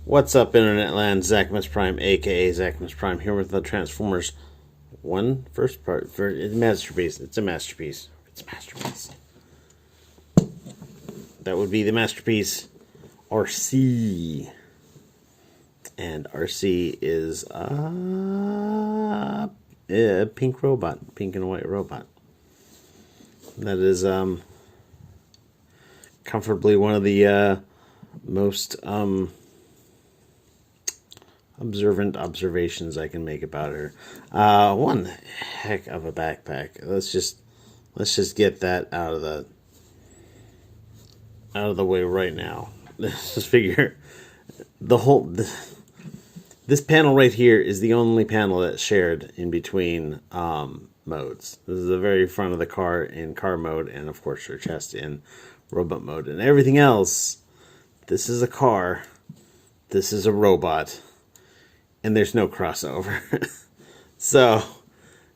What's up, Internet Land? Zachamus Prime, aka Zachamus Prime, here with the Transformers One first part for masterpiece. It's a masterpiece. It's a masterpiece. That would be the masterpiece Arcee. And Arcee is a pink robot, pink and white robot. That is comfortably one of the most observant observations I can make about her. One heck of a backpack. Let's just get that out of the way right now. Let's just figure this panel right here is the only panel that's shared in between modes. This is the very front of the car in car mode, and of course her chest in robot mode, and everything else. This is a car. This is a robot. And there's no crossover. So,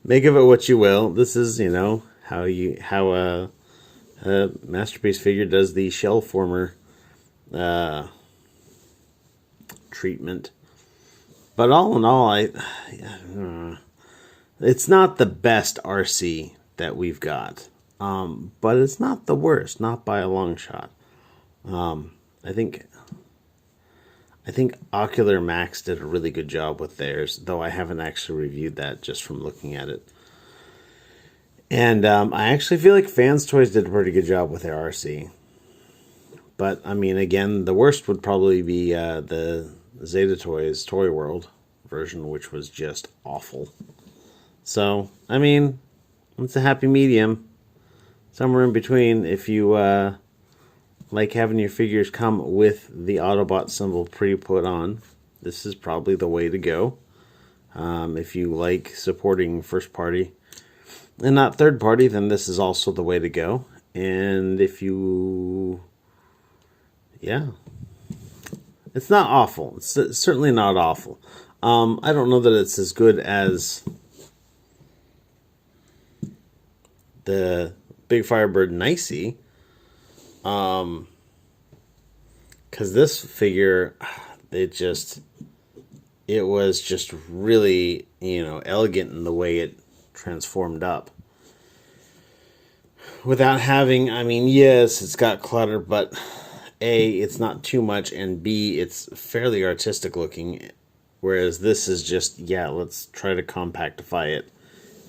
make of it what you will. This is, how a masterpiece figure does the shell former treatment. But all in all, it's not the best Arcee that we've got. But it's not the worst, not by a long shot. I think Ocular Max did a really good job with theirs, though I haven't actually reviewed that just from looking at it. And I actually feel like Fans Toys did a pretty good job with their Arcee. But, I mean, again, the worst would probably be the Zeta Toys Toy World version, which was just awful. So, I mean, it's a happy medium. Somewhere in between, if you like having your figures come with the Autobot symbol pre-put on, this is probably the way to go. If you like supporting first party and not third party, then this is also the way to go. And if you... yeah. It's not awful. It's certainly not awful. I don't know that it's as good as the Big Firebird Nicey. Because this figure, it was just really, elegant in the way it transformed up. Without having, I mean, yes, it's got clutter, but A, it's not too much, and B, it's fairly artistic looking. Whereas this is just, yeah, let's try to compactify it,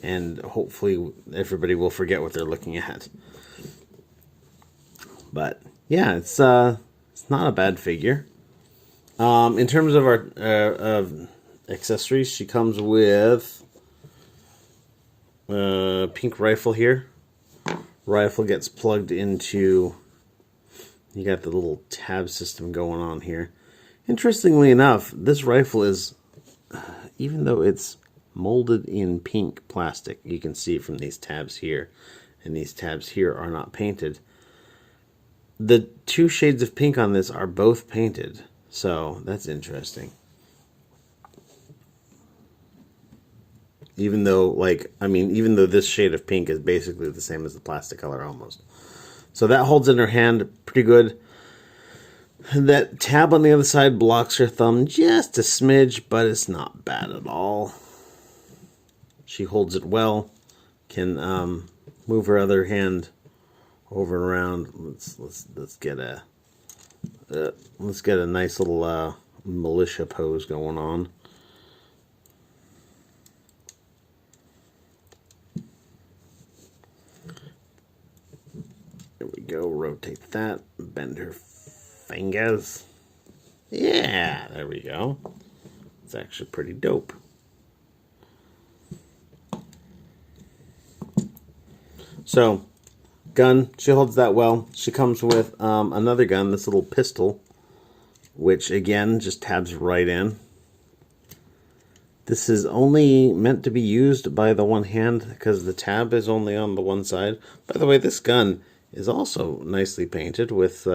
and hopefully everybody will forget what they're looking at. But yeah, it's not a bad figure. In terms of our accessories, she comes with a pink rifle here. Rifle gets plugged into. You got the little tab system going on here. Interestingly enough, this rifle is, even though it's molded in pink plastic, you can see from these tabs here, and these tabs here are not painted. The two shades of pink on this are both painted, so that's interesting. Even though, even though this shade of pink is basically the same as the plastic color almost. So that holds in her hand pretty good. That tab on the other side blocks her thumb just a smidge, but it's not bad at all. She holds it well. Can move her other hand over and around. Let's get a nice little militia pose going on. There we go. Rotate that. Bend her fingers. Yeah, there we go. It's actually pretty dope. So, gun, she holds that well. She comes with another gun, this little pistol, which again just tabs right in. This is only meant to be used by the one hand because the tab is only on the one side. By the way, this gun is also nicely painted with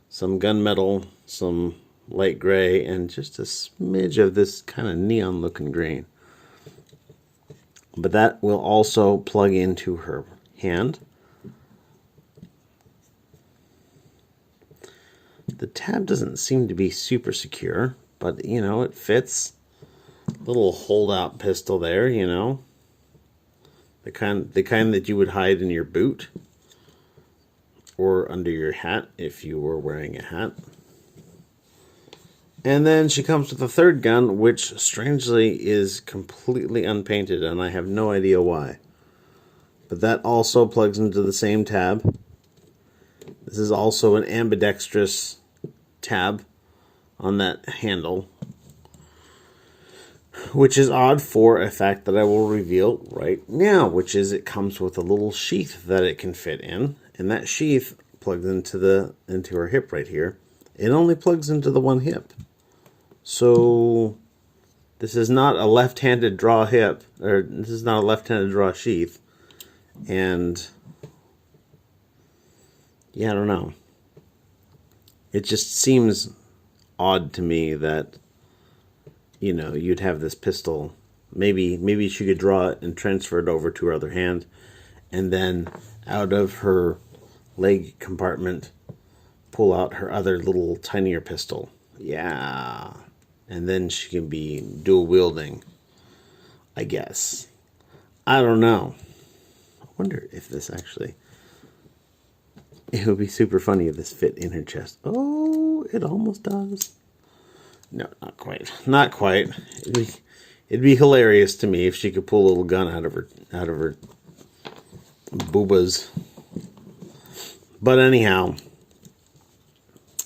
some gunmetal, some light gray, and just a smidge of this kind of neon looking green. But that will also plug into her hand. The tab doesn't seem to be super secure, but you know, it fits. Little holdout pistol there, you know. The kind that you would hide in your boot or under your hat if you were wearing a hat. And then she comes with a third gun, which strangely is completely unpainted, and I have no idea why. But that also plugs into the same tab. This is also an ambidextrous tab on that handle, which is odd for a fact that I will reveal right now, which is it comes with a little sheath that it can fit in, and that sheath plugs into her hip right here. It only plugs into the one hip. So this is not a left-handed draw hip, or this is not a left-handed draw sheath. And yeah, I don't know. It just seems odd to me that, you know, you'd have this pistol. Maybe she could draw it and transfer it over to her other hand, and then out of her leg compartment pull out her other little tinier pistol. Yeah. And then she can be dual wielding, I guess. I don't know. I wonder if this actually... It would be super funny if this fit in her chest. Oh, it almost does. No, not quite. Not quite. It'd be hilarious to me if she could pull a little gun out of her boobas. But anyhow,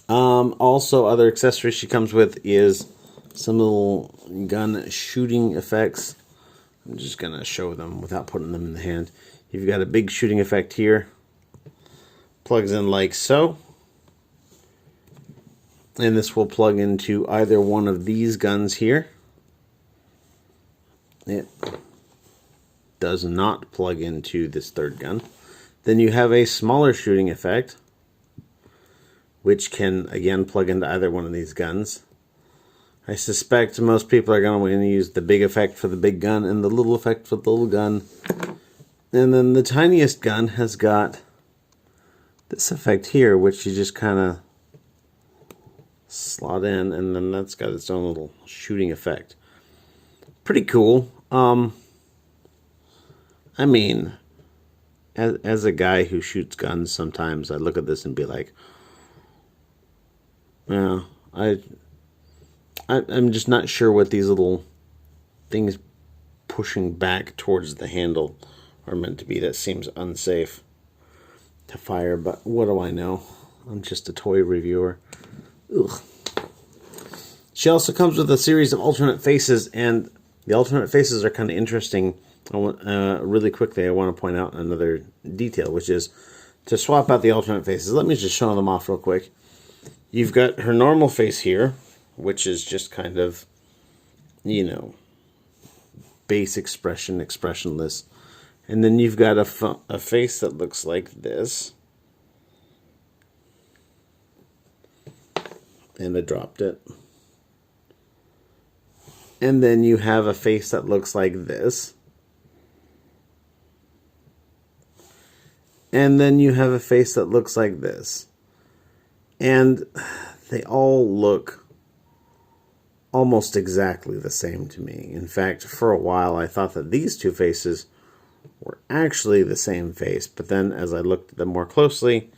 also other accessories she comes with is some little gun shooting effects. I'm just gonna show them without putting them in the hand. You've got a big shooting effect here. Plugs in like so. And this will plug into either one of these guns here. It does not plug into this third gun. Then you have a smaller shooting effect, which can again plug into either one of these guns. I suspect most people are going to use the big effect for the big gun and the little effect for the little gun. And then the tiniest gun has got this effect here, which you just kind of slot in, and then that's got its own little shooting effect. Pretty cool. I mean, as a guy who shoots guns, sometimes I look at this and be like, yeah, I'm just not sure what these little things pushing back towards the handle are meant to be. That seems unsafe to fire, but what do I know? I'm just a toy reviewer. Ugh. She also comes with a series of alternate faces, and the alternate faces are kind of interesting. Really quickly, I want to point out another detail, which is to swap out the alternate faces. Let me just show them off real quick. You've got her normal face here, which is just kind of, you know, base expression, expressionless. And then you've got a face that looks like this. And I dropped it. And then you have a face that looks like this. And then you have a face that looks like this. And they all look almost exactly the same to me. In fact, for a while I thought that these two faces were actually the same face, but then as I looked at them more closely,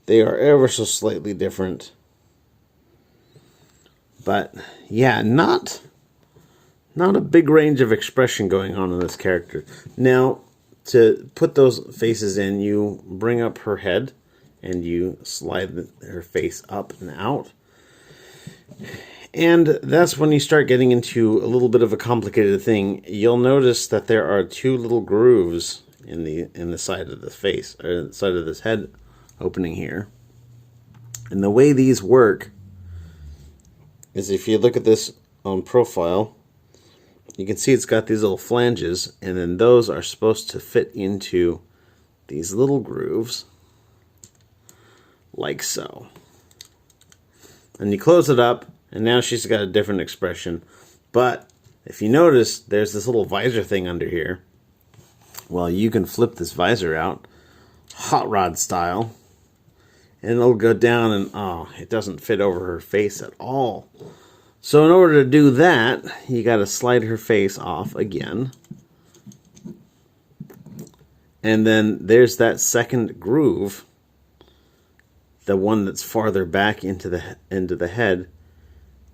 they are ever so slightly different. But yeah, not a big range of expression going on in this character. Now, to put those faces in, you bring up her head and you slide her face up and out. And that's when you start getting into a little bit of a complicated thing. You'll notice that there are two little grooves in the side of the face, or the side of this head opening here. And the way these work is, if you look at this on profile, you can see it's got these little flanges, and then those are supposed to fit into these little grooves like so. And you close it up, and now she's got a different expression. But if you notice, there's this little visor thing under here. Well, you can flip this visor out, hot rod style, and it'll go down, and oh, it doesn't fit over her face at all. So in order to do that, you got to slide her face off again. And then there's that second groove, the one that's farther back into the head.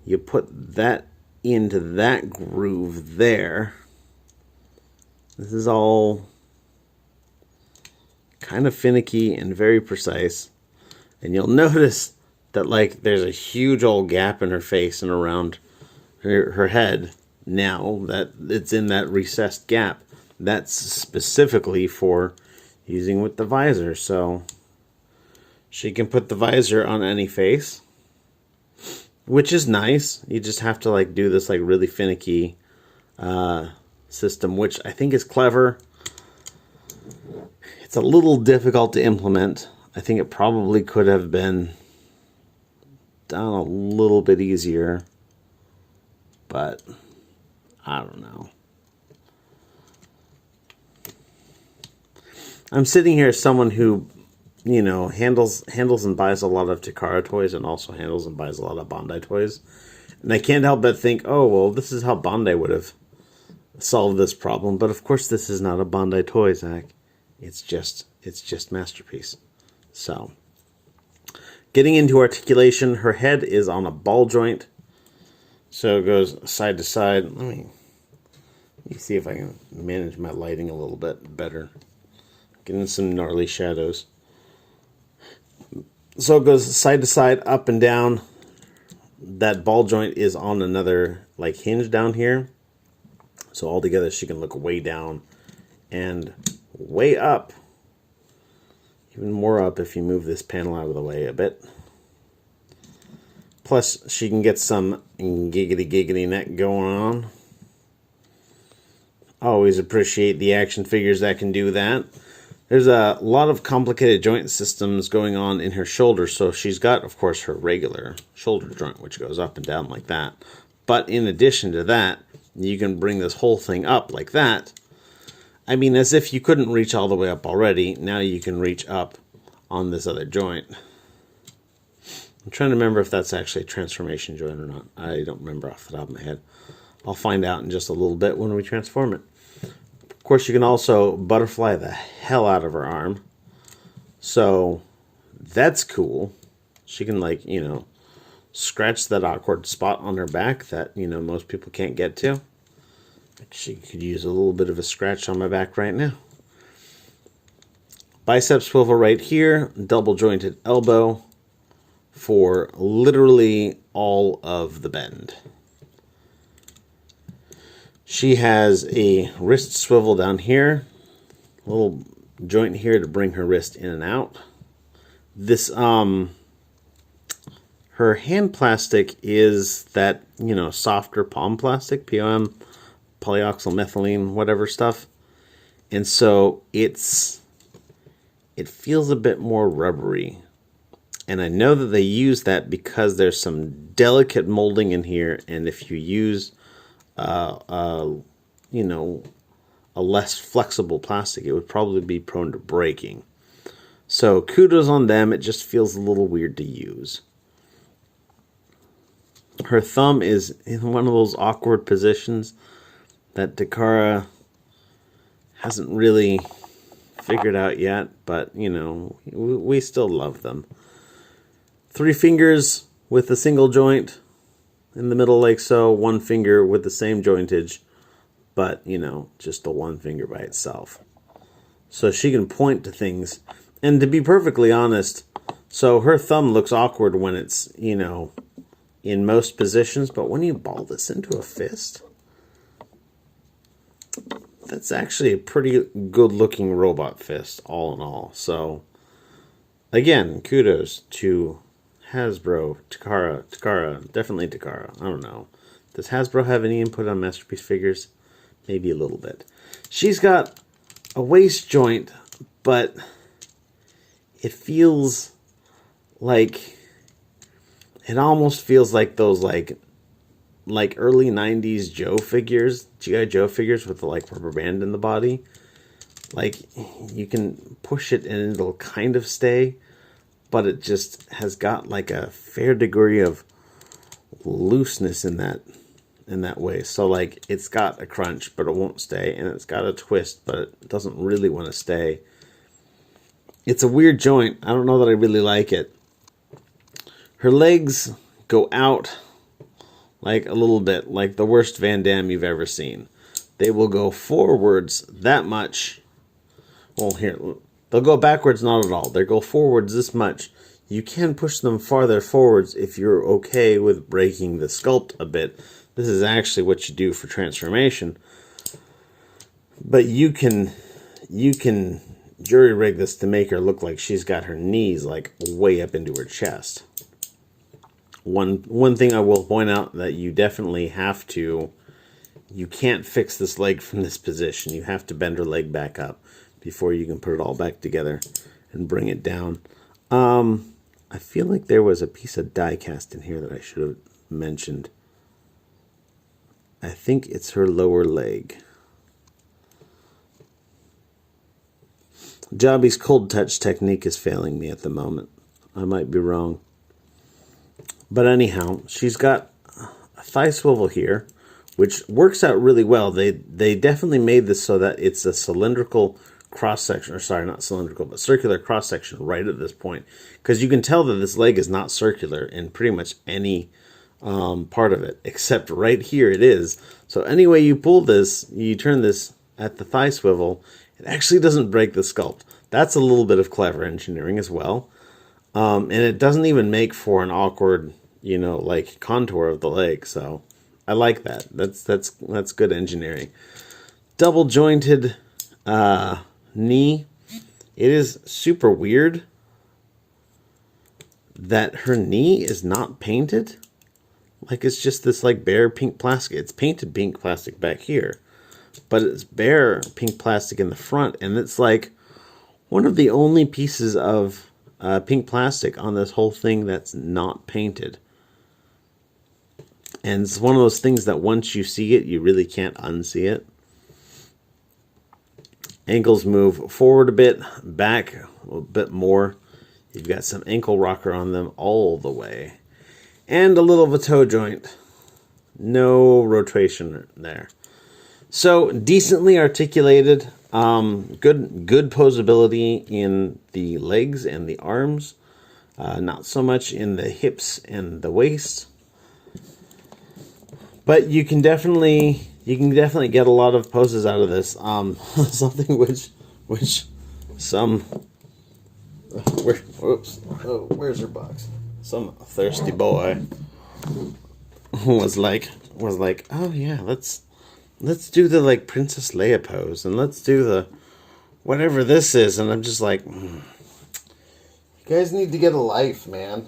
You put that into that groove there. This is all kind of finicky and very precise. And you'll notice that like there's a huge old gap in her face and around her head now that it's in that recessed gap. That's specifically for using with the visor. So she can put the visor on any face, which is nice. You just have to like do this like really finicky system, which I think is clever. It's a little difficult to implement. I think it probably could have been done a little bit easier, but I don't know. I'm sitting here as someone who, you know, handles and buys a lot of Takara toys and also handles and buys a lot of Bandai toys. And I can't help but think, oh, well, this is how Bandai would have solved this problem. But of course, this is not a Bandai toy, Zach. It's just Masterpiece. So, getting into articulation, her head is on a ball joint. So it goes side to side. Let me see if I can manage my lighting a little bit better. Getting some gnarly shadows. So it goes side to side, up and down. That ball joint is on another like hinge down here. So altogether she can look way down and way up. Even more up if you move this panel out of the way a bit. Plus she can get some giggity neck going on. Always appreciate the action figures that can do that. There's a lot of complicated joint systems going on in her shoulder. So she's got, of course, her regular shoulder joint, which goes up and down like that. But in addition to that, you can bring this whole thing up like that. I mean, as if you couldn't reach all the way up already, now you can reach up on this other joint. I'm trying to remember if that's actually a transformation joint or not. I don't remember off the top of my head. I'll find out in just a little bit when we transform it. Of course, you can also butterfly the hell out of her arm. So that's cool. She can, like, you know, scratch that awkward spot on her back that, you know, most people can't get to. She could use a little bit of a scratch on my back right now. Bicep swivel right here. Double jointed elbow for literally all of the bend. She has a wrist swivel down here, a little joint here to bring her wrist in and out. This, her hand plastic is that, you know, softer palm plastic, POM, polyoxyl methylene, whatever stuff. And so it feels a bit more rubbery. And I know that they use that because there's some delicate molding in here, and if you use you know, a less flexible plastic, it would probably be prone to breaking. So kudos on them. It just feels a little weird to use. Her thumb is in one of those awkward positions that Takara hasn't really figured out yet, but you know, we still love them. 3 fingers with a single joint in the middle like so, 1 finger with the same jointage, but, you know, just the 1 finger by itself. So she can point to things. And to be perfectly honest, so her thumb looks awkward when it's, you know, in most positions, but when you ball this into a fist, that's actually a pretty good looking robot fist, all in all. So, again, kudos to Hasbro, Takara, definitely Takara. I don't know. Does Hasbro have any input on Masterpiece figures? Maybe a little bit. She's got a waist joint, but it feels like, it almost feels like those like early 90s Joe figures, G.I. Joe figures with the like rubber band in the body. Like, you can push it and it'll kind of stay, but it just has got like a fair degree of looseness in that way. So like it's got a crunch, but it won't stay, and it's got a twist, but it doesn't really want to stay. It's a weird joint. I don't know that I really like it. Her legs go out like a little bit, like the worst Van Damme you've ever seen. They will go forwards that much. Well, here, they'll go backwards not at all. They go forwards this much. You can push them farther forwards if you're okay with breaking the sculpt a bit. This is actually what you do for transformation. But you can jury rig this to make her look like she's got her knees like way up into her chest. One thing I will point out that you definitely have to, you can't fix this leg from this position. You have to bend her leg back up before you can put it all back together and bring it down. I feel like there was a piece of die cast in here that I should have mentioned. I think it's her lower leg. Jobby's cold touch technique is failing me at the moment. I might be wrong. But anyhow, she's got a thigh swivel here, which works out really well. They definitely made this so that it's a cylindrical cross-section, or sorry, not cylindrical, but circular cross-section right at this point. Because you can tell that this leg is not circular in pretty much any part of it, except right here it is. So any way you pull this, you turn this at the thigh swivel, it actually doesn't break the sculpt. That's a little bit of clever engineering as well. And it doesn't even make for an awkward, like contour of the leg. So I like that. That's good engineering. Double jointed knee. It is super weird that her knee is not painted. Like it's just this like bare pink plastic. It's painted pink plastic back here, but it's bare pink plastic in the front, and it's like one of the only pieces of pink plastic on this whole thing that's not painted. And it's one of those things that once you see it, you really can't unsee it. Ankles move forward a bit, back a little bit more. You've got some ankle rocker on them all the way. And a little of a toe joint. No rotation there. So, decently articulated. Good posability in the legs and the arms. Not so much in the hips and the waist. But you can definitely get a lot of poses out of this. Something which some where's her box? Some thirsty boy was like, oh yeah, let's do the like Princess Leia pose, and let's do the whatever this is, and I'm just like, you guys need to get a life, man.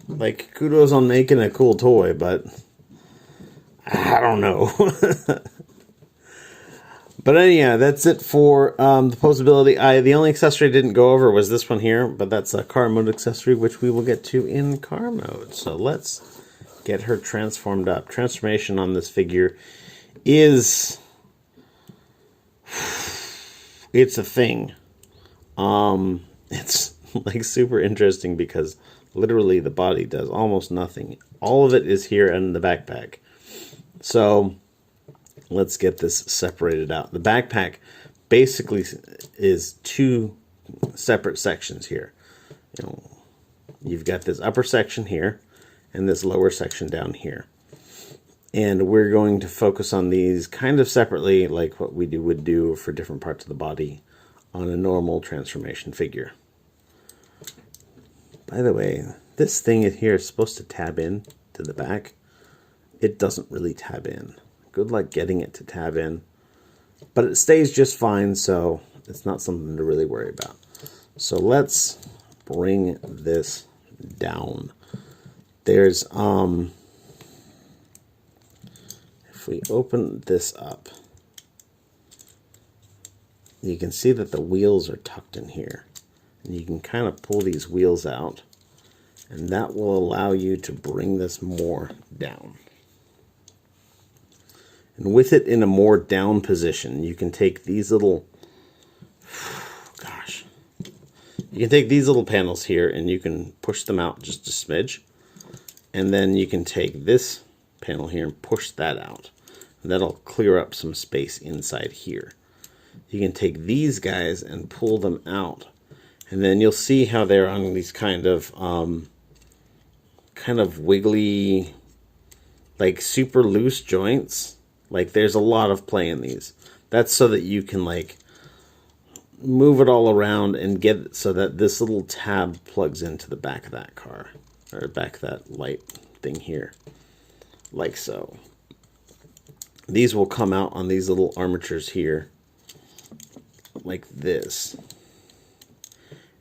Like, kudos on making a cool toy, but I don't know. But anyhow, that's it for the posability. The only accessory I didn't go over was this one here, but that's a car mode accessory, which we will get to in car mode. So let's get her transformed up. Transformation on this figure is... it's a thing. It's like super interesting because literally the body does almost nothing. All of it is here in the backpack. So let's get this separated out. The backpack basically is two separate sections here. You've got this upper section here and this lower section down here. And we're going to focus on these kind of separately, like what we would do for different parts of the body on a normal transformation figure. By the way, this thing here is supposed to tab in to the back. It doesn't really tab in. Good luck getting it to tab in. But it stays just fine, so it's not something to really worry about. So let's bring this down. There's, if we open this up, you can see that the wheels are tucked in here. And you can kind of pull these wheels out, and that will allow you to bring this more down. And with it in a more down position, you can take these little, You can take these little panels here and you can push them out just a smidge. And then you can take this panel here and push that out. And that'll clear up some space inside here. You can take these guys and pull them out. And then you'll see how they're on these kind of wiggly, like super loose joints. Like there's a lot of play in these. That's so that you can like move it all around and get it so that this little tab plugs into the back of that car, or back of that light thing here, like so. These will come out on these little armatures here, like this.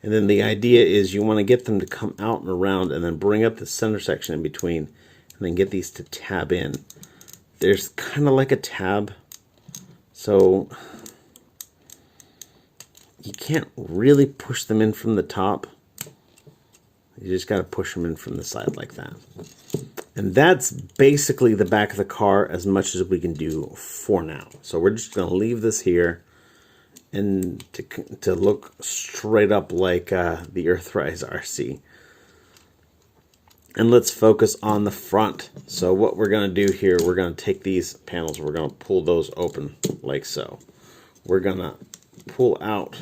And then the idea is you want to get them to come out and around and then bring up the center section in between and then get these to tab in. There's kind of like a tab, so you can't really push them in from the top. You just got to push them in from the side like that. And that's basically the back of the car as much as we can do for now. So we're just going to leave this here and to look straight up like the Earthrise Arcee. And let's focus on the front. So what we're going to do here, we're going to take these panels, we're going to pull those open like so. We're going to pull out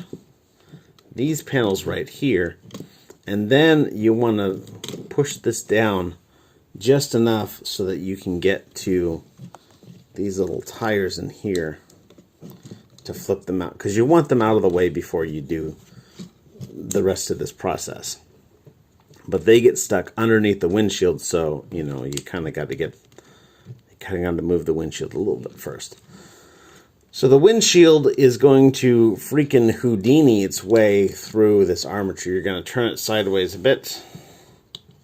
these panels right here, and then you want to push this down just enough so that you can get to these little tires in here to flip them out, because you want them out of the way before you do the rest of this process. But they get stuck underneath the windshield, so you know you kind of got to move the windshield a little bit first. So the windshield is going to freaking Houdini its way through this armature. You're going to turn it sideways a bit,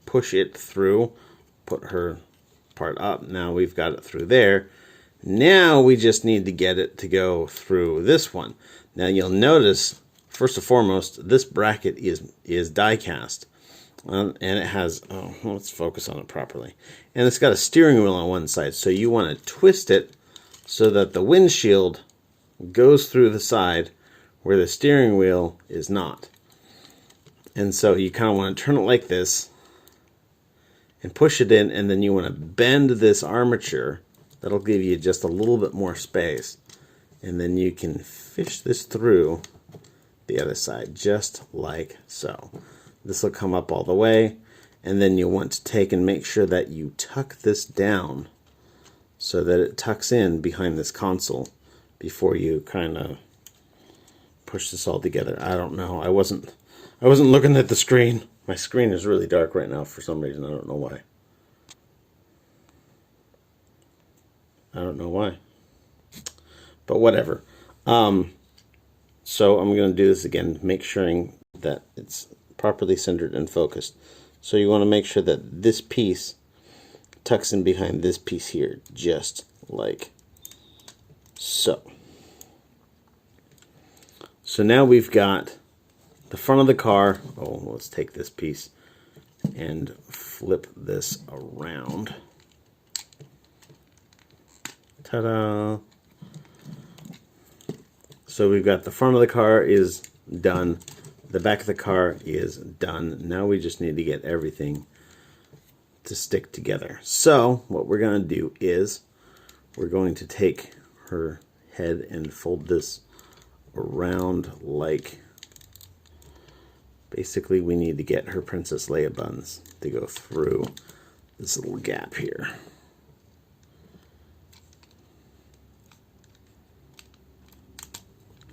push it through, put her part up. Now we've got it through there. Now we just need to get it to go through this one. Now you'll notice, first and foremost, this bracket is die cast. And it has, let's focus on it properly. And it's got a steering wheel on one side, so you want to twist it so that the windshield goes through the side where the steering wheel is not. And so you kind of want to turn it like this and push it in, and then you want to bend this armature. That'll give you just a little bit more space. And then you can fish this through the other side, just like so. This will come up all the way, and then you want to take and make sure that you tuck this down so that it tucks in behind this console before you kind of push this all together. I don't know. I wasn't looking at the screen. My screen is really dark right now for some reason. I don't know why. I don't know why. But whatever. So I'm going to do this again, make sure that it's properly centered and focused. So you want to make sure that this piece tucks in behind this piece here, just like so. So now we've got the front of the car. Oh, let's take this piece and flip this around. Ta-da! So we've got the front of the car is done. The back of the car is done. Now we just need to get everything to stick together. So what we're going to do is we're going to take her head and fold this around like, basically we need to get her Princess Leia buns to go through this little gap here.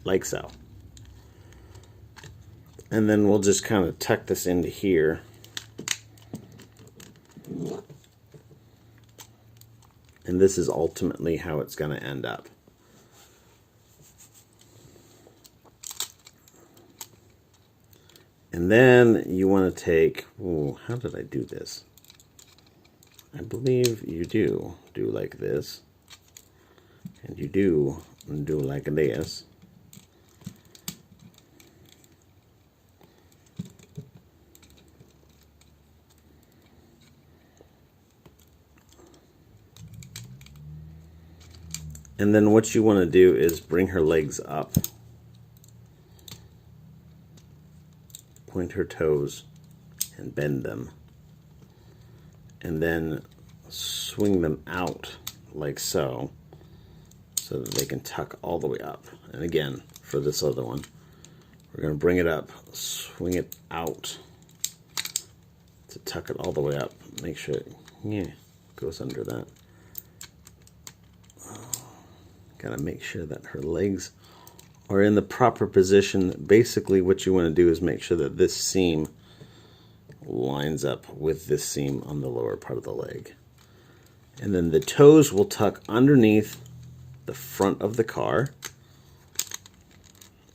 Like so. And then we'll just kind of tuck this into here. And this is ultimately how it's going to end up. And then you want to take, ooh, how did I do this? I believe you do like this. And you do like this. And then what you want to do is bring her legs up. point her toes and bend them. And then swing them out like so, so that they can tuck all the way up. And again, for this other one, we're going to bring it up, swing it out to tuck it all the way up. Make sure it goes under that. Got to make sure that her legs are in the proper position. Basically, what you want to do is make sure that this seam lines up with this seam on the lower part of the leg. And then the toes will tuck underneath the front of the car.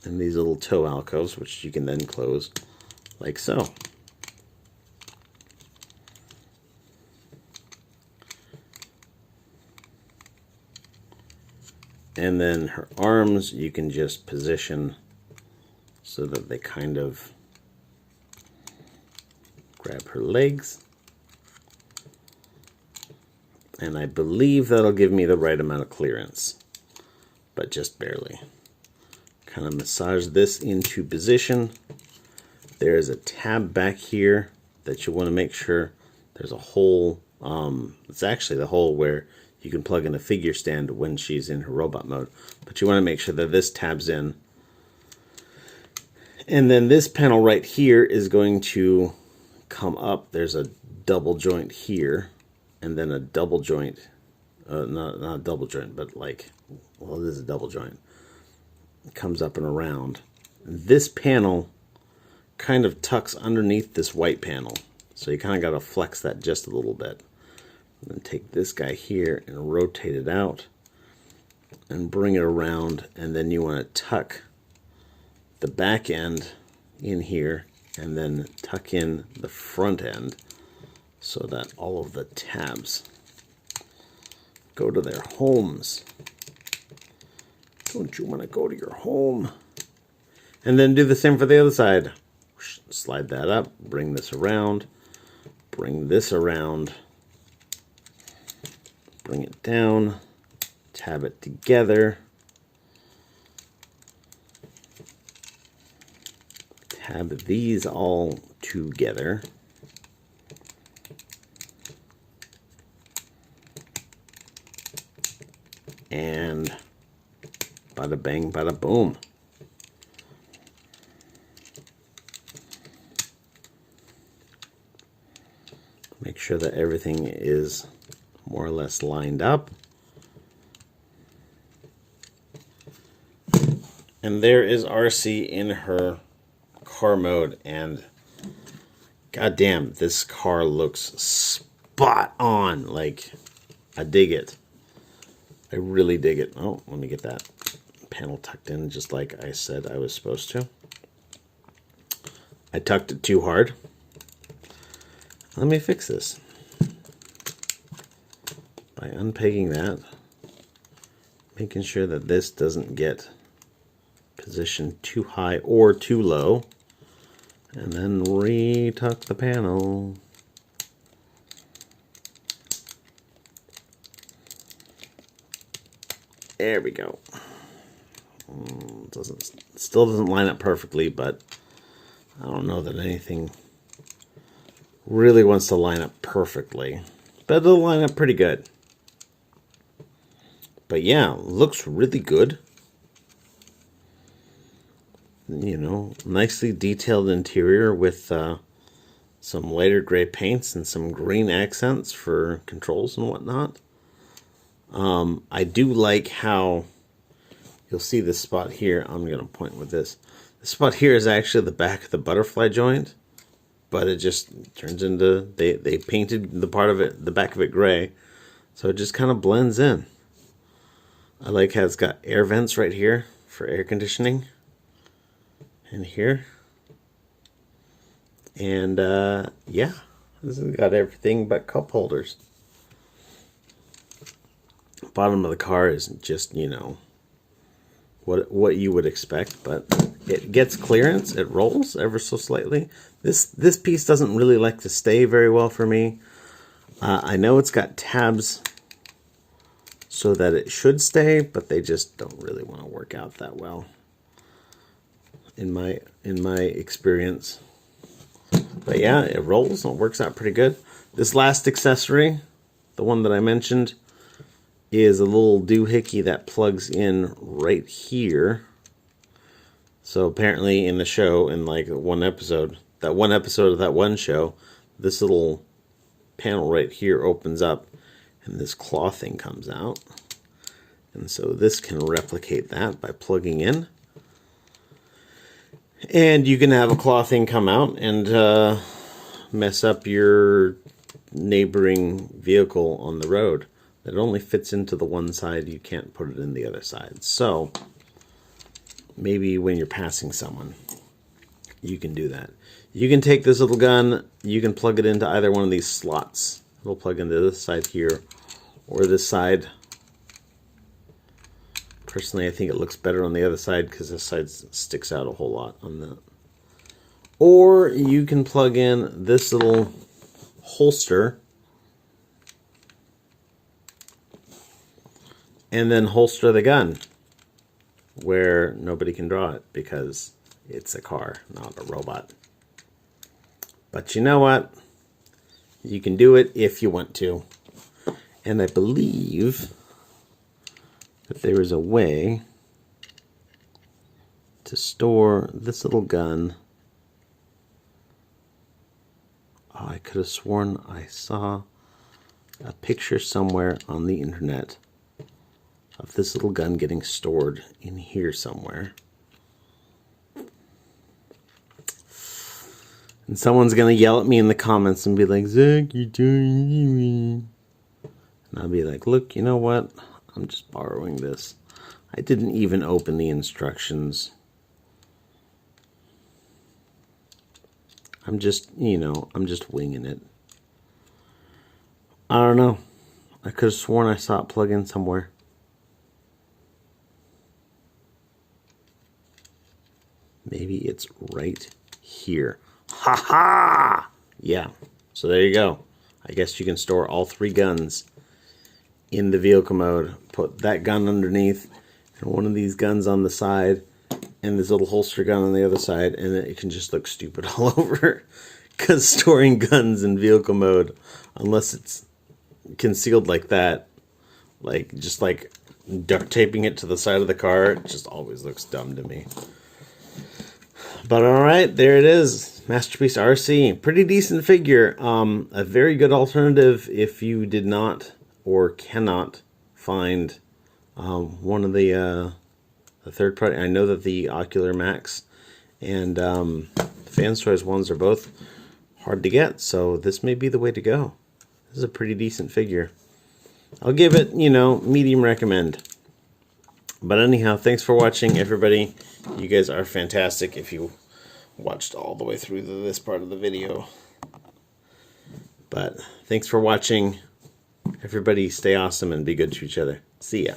And these little toe alcoves, which you can then close like so. And then her arms, you can just position so that they kind of grab her legs. And I believe that'll give me the right amount of clearance, but just barely. Kind of massage this into position. There's a tab back here that you want to make sure there's a hole. It's actually the hole where you can plug in a figure stand when she's in her robot mode. But you want to make sure that this tabs in. And then this panel right here is going to come up. There's a double joint here, and then a double joint. Not a double joint, but like, well, this is a double joint. It comes up and around. This panel kind of tucks underneath this white panel. So you kind of got to flex that just a little bit. And then take this guy here and rotate it out and bring it around, and then you want to tuck the back end in here and then tuck in the front end so that all of the tabs go to their homes. Don't you want to go to your home? And then do the same for the other side. Slide that up, bring this around, bring this around, bring it down, tab it together, tab these all together, and bada bang, bada boom. Make sure that everything is more or less lined up. And there is Arcee in her car mode, and goddamn, this car looks spot on. Like, I dig it. I really dig it. Oh, let me get that panel tucked in just like I said I was supposed to. I tucked it too hard. Let me fix this by unpegging that, making sure that this doesn't get positioned too high or too low, and then re-tuck the panel. There we go. Still doesn't line up perfectly, but I don't know that anything really wants to line up perfectly, but it'll line up pretty good. But yeah, looks really good. You know, nicely detailed interior with some lighter gray paints and some green accents for controls and whatnot. I do like how you'll see this spot here. I'm going to point with this. The spot here is actually the back of the butterfly joint, but it just turns into, they painted the part of it, the back of it gray, so it just kind of blends in. I like how it's got air vents right here for air conditioning, and here, and yeah, this has got everything but cup holders. Bottom of the car is just, you know, what you would expect, but it gets clearance. It rolls ever so slightly. This piece doesn't really like to stay very well for me. I know it's got tabs so that it should stay, but they just don't really want to work out that well in my experience. But yeah, it rolls and it works out pretty good. This last accessory, the one that I mentioned, is a little doohickey that plugs in right here. So apparently in the show, in like one episode of that one show, this little panel right here opens up and this claw thing comes out. And so this can replicate that by plugging in. And you can have a claw thing come out and mess up your neighboring vehicle on the road. It only fits into the one side, you can't put it in the other side. So maybe when you're passing someone, you can do that. You can take this little gun, you can plug it into either one of these slots. It'll plug into this side here or this side. Personally, I think it looks better on the other side because this side sticks out a whole lot on that. Or you can plug in this little holster and then holster the gun where nobody can draw it because it's a car, not a robot. But you know what? You can do it if you want to. And I believe that there is a way to store this little gun. Oh, I could have sworn I saw a picture somewhere on the internet of this little gun getting stored in here somewhere. And someone's going to yell at me in the comments and be like, Zach, you're doing it. And I'll be like, look, you know what? I'm just borrowing this. I didn't even open the instructions. I'm just, I'm just winging it. I don't know. I could have sworn I saw it plug in somewhere. Maybe it's right here. Ha ha! Yeah. So there you go. I guess you can store all three guns in the vehicle mode. Put that gun underneath and one of these guns on the side and this little holster gun on the other side, and it can just look stupid all over. Because storing guns in vehicle mode, unless it's concealed like that, like just like duct taping it to the side of the car, it just always looks dumb to me. But alright, there it is. Masterpiece Arcee. Pretty decent figure. A very good alternative if you did not or cannot find one of the third party. I know that the Ocular Max and Fans Toys ones are both hard to get, so this may be the way to go. This is a pretty decent figure. I'll give it, medium recommend. But anyhow, thanks for watching, everybody. You guys are fantastic if you watched all the way through this part of the video. But thanks for watching. Everybody stay awesome and be good to each other. See ya.